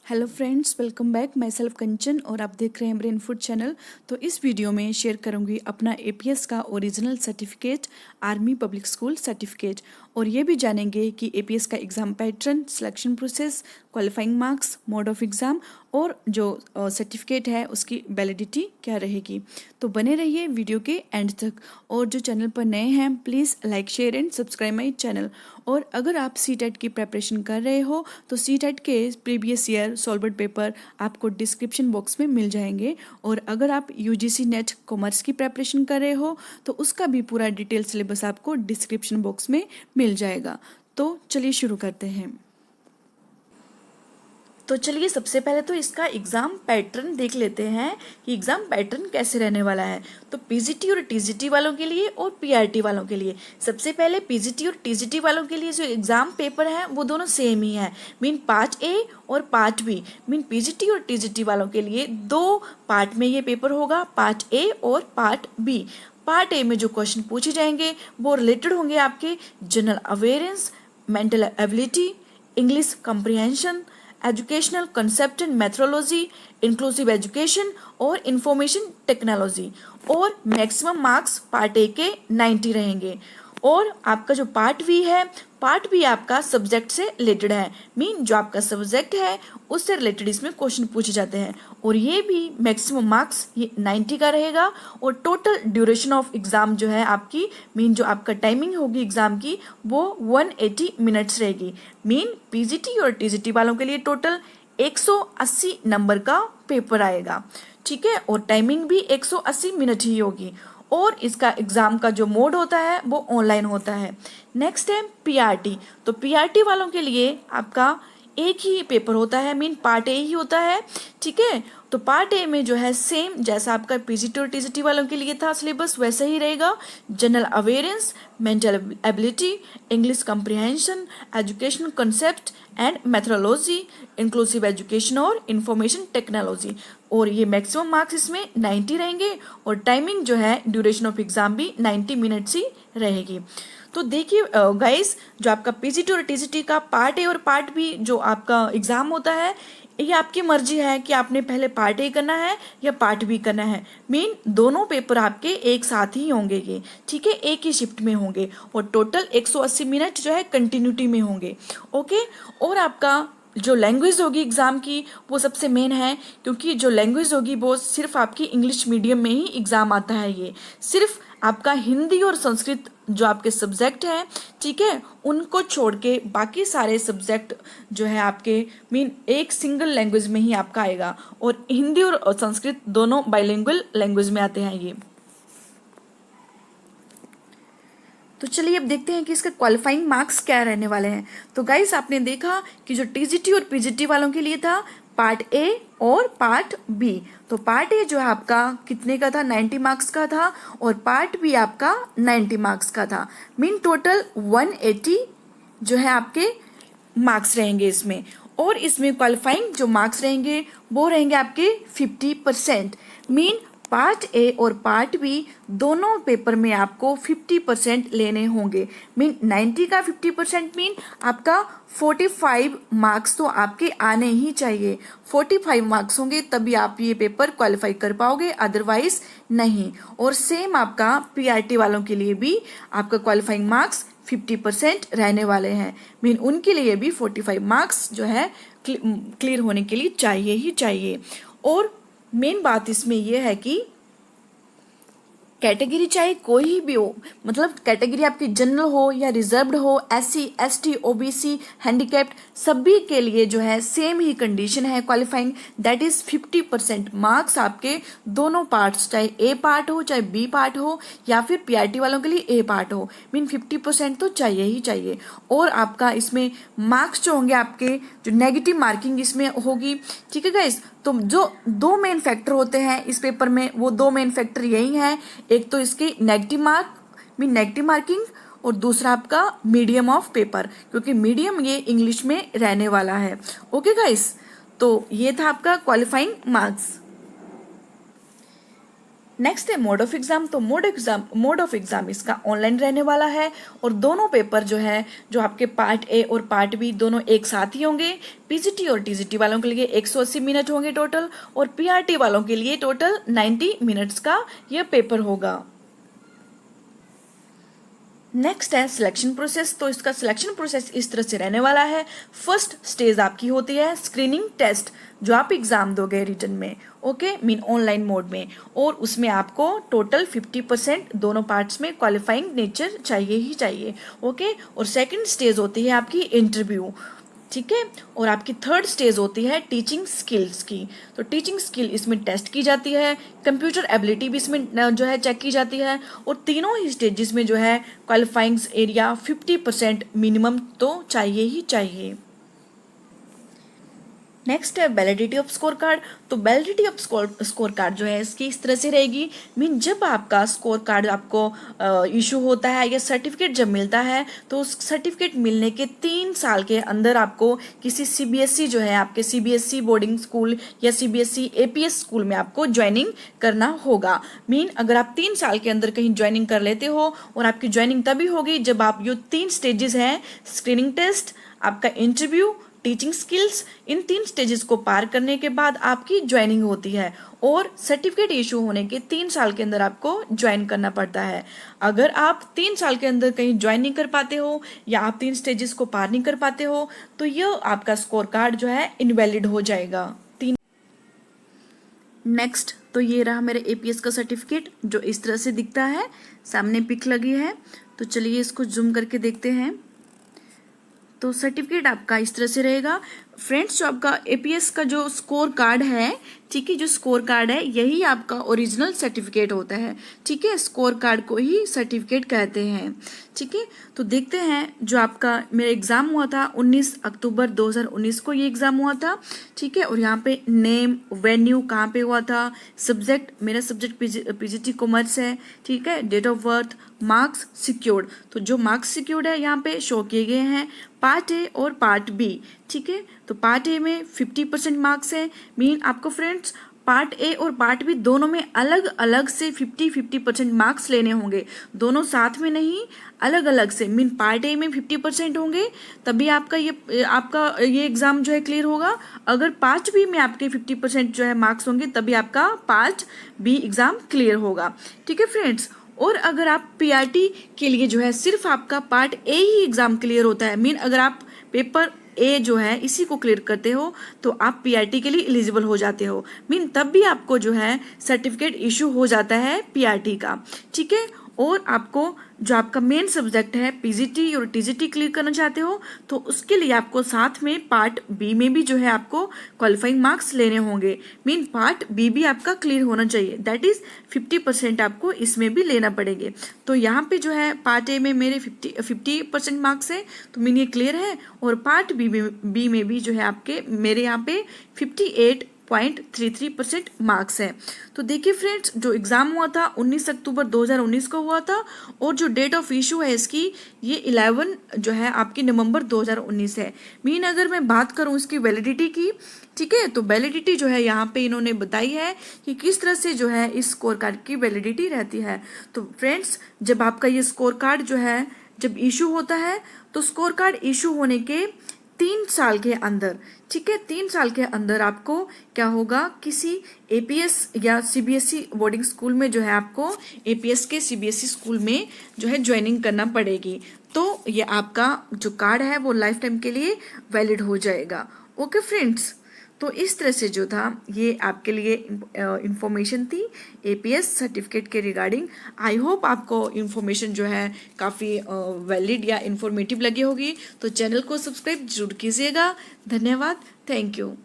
Hello friends, welcome back. Myself Kanchan और आप देख रहे हैं ब्रेन फूड चैनल। तो इस वीडियो में शेयर करूंगी अपना एपीएस का original certificate, army public school certificate, और ये भी जानेंगे कि एपीएस का exam pattern, selection process, qualifying marks, mode of exam और जो सर्टिफिकेट है उसकी वैलिडिटी क्या रहेगी। तो बने रहिए वीडियो के एंड तक। और जो चैनल पर नए हैं please like share and subscribe my channel. और अगर आप सीटेट की प्रेपरेशन कर रहे हो तो सीटेट के प्रीवियस ईयर सॉल्वर पेपर आपको डिस्क्रिप्शन बॉक्स में मिल जाएंगे। और अगर आप यूजीसी नेट कॉमर्स की प्रेपरेशन कर रहे हो तो उसका भी पूरा डिटेल सिलेबस आपको डिस्क्रिप्शन बॉक्स में मिल जाएगा। तो चलिए शुरू करते हैं। तो चलिए सबसे पहले तो इसका एग्ज़ाम पैटर्न देख लेते हैं कि एग्ज़ाम पैटर्न कैसे रहने वाला है। तो पीजीटी और टीजीटी वालों के लिए और पीआरटी वालों के लिए, सबसे पहले पीजीटी और टीजीटी वालों के लिए जो एग्ज़ाम पेपर है वो दोनों सेम ही है, मीन पार्ट ए और पार्ट बी। मीन पीजीटी और टीजीटी वालों के लिए दो पार्ट में ये पेपर होगा, पार्ट ए और पार्ट बी। पार्ट ए में जो क्वेश्चन पूछे जाएंगे वो रिलेटेड होंगे आपके general awareness, mental ability, English comprehension, educational concept and methodology, inclusive education और इंफॉर्मेशन टेक्नोलॉजी। और मैक्सिमम मार्क्स पार्ट ए के 90 रहेंगे। और आपका जो पार्ट बी है, पार्ट बी आपका सब्जेक्ट से रिलेटेड है, मीन जो आपका सब्जेक्ट है उससे रिलेटेड इसमें क्वेश्चन पूछे जाते हैं। और ये भी मैक्सिमम मार्क्स ये 90 का रहेगा। और टोटल ड्यूरेशन ऑफ एग्ज़ाम जो है आपकी, मीन जो आपका टाइमिंग होगी एग्ज़ाम की वो 180 मिनट्स रहेगी। मीन पीजीटी और टीजीटी वालों के लिए टोटल 180 नंबर का पेपर आएगा, ठीक है। और टाइमिंग भी 180 मिनट ही होगी। और इसका एग्ज़ाम का जो मोड होता है वो ऑनलाइन होता है। नेक्स्ट है पीआरटी। तो पीआरटी वालों के लिए आपका एक ही पेपर होता है, मीन पार्ट ए ही होता है, ठीक है। तो पार्ट ए में जो है सेम जैसा आपका पीजीटी और टीजीटी वालों के लिए था सिलेबस वैसे ही रहेगा। General awareness, mental ability, English comprehension, educational concept and methodology, inclusive education और इंफॉर्मेशन टेक्नोलॉजी। और ये मैक्सिमम मार्क्स इसमें 90 रहेंगे। और टाइमिंग जो है ड्यूरेशन ऑफ एग्ज़ाम भी 90 मिनट्स ही रहेगी। तो देखिए गाइस, जो आपका पीजीटी और टीजीटी का पार्ट ए और पार्ट बी जो आपका एग्ज़ाम होता है, ये आपकी मर्जी है कि आपने पहले पार्ट ए करना है या पार्ट बी करना है। मीन दोनों पेपर आपके एक साथ ही होंगे ये, ठीक है, एक ही शिफ्ट में होंगे। और टोटल 180 मिनट जो है कंटिन्यूटी में होंगे, ओके। और आपका जो लैंग्वेज होगी एग्ज़ाम की वो सबसे मेन है, क्योंकि जो लैंग्वेज होगी वो सिर्फ आपकी इंग्लिश मीडियम में ही एग्ज़ाम आता है। ये सिर्फ आपका हिंदी और संस्कृत जो आपके सब्जेक्ट हैं, ठीक है, उनको छोड़ के बाकी सारे सब्जेक्ट जो है आपके मीन एक सिंगल लैंग्वेज में ही आपका आएगा। और हिंदी और संस्कृत दोनों बाइलिंगुअल लैंग्वेज में आते हैं ये। तो चलिए अब देखते हैं कि इसके क्वालिफाइंग मार्क्स क्या रहने वाले हैं। तो गाइस, आपने देखा कि जो टीजीटी और पीजीटी वालों के लिए था पार्ट ए और पार्ट बी। तो पार्ट ए जो है आपका कितने का था, 90 मार्क्स का था। और पार्ट बी आपका 90 मार्क्स का था। मीन टोटल 180 जो है आपके मार्क्स रहेंगे इसमें। और इसमें क्वालिफाइंग जो मार्क्स रहेंगे वो रहेंगे आपके 50%। मीन पार्ट ए और पार्ट बी दोनों पेपर में आपको 50% लेने होंगे। मीन 90 का 50% मीन आपका 45 मार्क्स तो आपके आने ही चाहिए। 45 मार्क्स होंगे तभी आप ये पेपर क्वालिफाई कर पाओगे, अदरवाइज नहीं। और सेम आपका पीआरटी वालों के लिए भी आपका क्वालिफाइंग मार्क्स 50% रहने वाले हैं। मीन उनके लिए भी 45 मार्क्स जो है क्लियर होने के लिए चाहिए ही चाहिए। और मेन बात इसमें यह है कि कैटेगरी चाहे कोई भी हो, मतलब कैटेगरी आपकी जनरल हो या रिजर्व्ड हो, एससी एसटी ओबीसी हैंडीकैप्ड, सभी के लिए जो है सेम ही कंडीशन है क्वालिफाइंग, दैट इज 50% मार्क्स आपके दोनों पार्ट्स, चाहे ए पार्ट हो चाहे बी पार्ट हो या फिर पीआरटी वालों के लिए ए पार्ट हो, मीन 50% तो चाहिए ही चाहिए। और आपका इसमें मार्क्स जो होंगे आपके, जो नेगेटिव मार्किंग इसमें होगी, ठीक है गाइस। तो जो दो मेन फैक्टर होते हैं इस पेपर में वो दो मेन फैक्टर यही हैं, एक तो इसकी नेगेटिव मार्किंग और दूसरा आपका मीडियम ऑफ पेपर, क्योंकि मीडियम ये इंग्लिश में रहने वाला है, ओके गाइस। तो ये था आपका क्वालिफाइंग मार्क्स। नेक्स्ट है मोड ऑफ एग्जाम। तो मोड ऑफ एग्जाम इसका ऑनलाइन रहने वाला है और दोनों पेपर जो है, जो आपके पार्ट ए और पार्ट बी दोनों एक साथ ही होंगे। पीजीटी और टीजीटी वालों के लिए 180 मिनट होंगे टोटल, और पीआरटी वालों के लिए टोटल 90 मिनट्स का यह पेपर होगा। नेक्स्ट है सिलेक्शन प्रोसेस। तो इसका सिलेक्शन प्रोसेस इस तरह से रहने वाला है। फर्स्ट स्टेज आपकी होती है स्क्रीनिंग टेस्ट, जो आप एग्जाम दोगे रिटन में, ओके, मीन ऑनलाइन मोड में, और उसमें आपको टोटल 50% दोनों पार्ट्स में क्वालिफाइंग नेचर चाहिए ही चाहिए, ओके। और सेकंड स्टेज होती है आपकी इंटरव्यू, ठीक है। और आपकी थर्ड स्टेज होती है टीचिंग स्किल्स की। तो टीचिंग स्किल इसमें टेस्ट की जाती है, कंप्यूटर एबिलिटी भी इसमें जो है चेक की जाती है, और तीनों ही स्टेजेस में जो है क्वालिफाइंग एरिया 50% मिनिमम तो चाहिए ही चाहिए। नेक्स्ट है वैलिडिटी ऑफ स्कोर कार्ड। तो वैलिडिटी ऑफ स्कोर कार्ड जो है इसकी इस तरह से रहेगी, मीन जब आपका स्कोर कार्ड आपको इशू होता है या सर्टिफिकेट जब मिलता है, तो उस सर्टिफिकेट मिलने के 3 साल के अंदर आपको किसी सीबीएसई जो है, आपके सीबीएसई बोर्डिंग स्कूल या सीबीएसई एपीएस स्कूल में आपको ज्वाइनिंग करना होगा। मीन अगर आप 3 साल के अंदर कहीं ज्वाइनिंग कर लेते हो, और आपकी ज्वाइनिंग तभी होगी जब आप जो 3 स्टेजेस हैं, स्क्रीनिंग टेस्ट, आपका इंटरव्यू, टीचिंग स्किल्स, इन 3 स्टेजेस को पार करने के बाद आपकी ज्वाइनिंग होती है, और सर्टिफिकेट इशू होने के 3 साल के अंदर आपको ज्वाइन करना पड़ता है। अगर आप 3 साल के अंदर कहीं ज्वाइन नहीं कर पाते हो, या आप 3 स्टेजेस को पार नहीं कर पाते हो, तो यह आपका स्कोर कार्ड जो है इनवैलिड हो जाएगा। नेक्स्ट, तो ये रहा मेरे एपीएस का सर्टिफिकेट, जो इस तरह से दिखता है, सामने पिक लगी है। तो चलिए इसको जूम करके देखते हैं। तो सर्टिफिकेट आपका इस तरह से रहेगा। फ्रेंड्स, जो आपका एपीएस का जो स्कोर कार्ड है, ठीक है, जो स्कोर कार्ड है यही आपका ओरिजिनल सर्टिफिकेट होता है, ठीक है। स्कोर कार्ड को ही सर्टिफिकेट कहते हैं, ठीक है। तो देखते हैं, जो आपका मेरा एग्ज़ाम हुआ था 19 अक्टूबर 2019 को ये एग्ज़ाम हुआ था, ठीक है। और यहाँ पे नेम, वेन्यू, कहाँ पे हुआ था, सब्जेक्ट, मेरा सब्जेक्ट पीजीटी कॉमर्स है, ठीक है। Date of birth, marks secured, तो जो मार्क्स सिक्योर्ड है यहाँ पे शो किए गए हैं, पार्ट ए और पार्ट बी, ठीक है। तो पार्ट ए में 50% मार्क्स है, मीन आपको फ्रेंड्स पार्ट ए और पार्ट बी दोनों में अलग अलग से 50% मार्क्स लेने होंगे, दोनों साथ में नहीं, अलग अलग से। मीन पार्ट ए में 50% होंगे, तभी आपका ये एग्ज़ाम जो है क्लियर होगा। अगर पार्ट बी में आपके 50% जो है मार्क्स होंगे, तभी आपका पार्ट बी एग्ज़ाम क्लियर होगा, ठीक है फ्रेंड्स। और अगर आप पीआरटी के लिए जो है सिर्फ आपका part A he exam clear होता है, मीन अगर आप पेपर ए जो है इसी को क्लियर करते हो, तो आप पीआरटी के लिए एलिजिबल हो जाते हो, मीन तब भी आपको जो है सर्टिफिकेट इशू हो जाता है पीआरटी का, ठीक है। और आपको जो आपका मेन सब्जेक्ट है पीजीटी और टीजीटी क्लियर करना चाहते हो, तो उसके लिए आपको साथ में पार्ट बी में भी जो है आपको क्वालिफाइंग मार्क्स लेने होंगे, मीन पार्ट बी भी आपका क्लियर होना चाहिए, दैट इज 50% आपको इसमें भी लेना पड़ेंगे। तो यहाँ पे जो है पार्ट ए में मेरे 50% मार्क्स है, तो मीन ये क्लियर है। और पार्ट बी में भी जो है आपके मेरे यहाँ पे 58.33% मार्क्स है। तो देखिए फ्रेंड्स, जो एग्ज़ाम हुआ था 19 अक्टूबर 2019 को हुआ था, और जो डेट ऑफ इशू है इसकी ये 11 जो है आपकी नवंबर 2019 है। मीन अगर मैं बात करूँ इसकी वैलिडिटी की, ठीक है, तो वैलिडिटी जो है यहाँ पे इन्होंने बताई है कि किस तरह से जो है इस स्कोर कार्ड की वैलिडिटी रहती है। तो फ्रेंड्स, जब आपका ये स्कोर कार्ड जो है जब इशू होता है, तो स्कोर कार्ड इशू होने के 3 साल के अंदर, ठीक है, 3 साल के अंदर आपको क्या होगा, किसी एपीएस या सीबीएसई बोर्डिंग स्कूल में जो है आपको एपीएस के सीबीएसई स्कूल में जो है ज्वाइनिंग करना पड़ेगी। तो ये आपका जो कार्ड है वो लाइफ टाइम के लिए वैलिड हो जाएगा, ओके फ्रेंड्स। तो इस तरह से जो था ये आपके लिए इंफॉर्मेशन थी एपीएस सर्टिफिकेट के रिगार्डिंग। आई होप आपको इंफॉर्मेशन जो है काफ़ी वैलिड या इंफॉर्मेटिव लगी होगी। तो चैनल को सब्सक्राइब जरूर कीजिएगा। धन्यवाद, थैंक यू।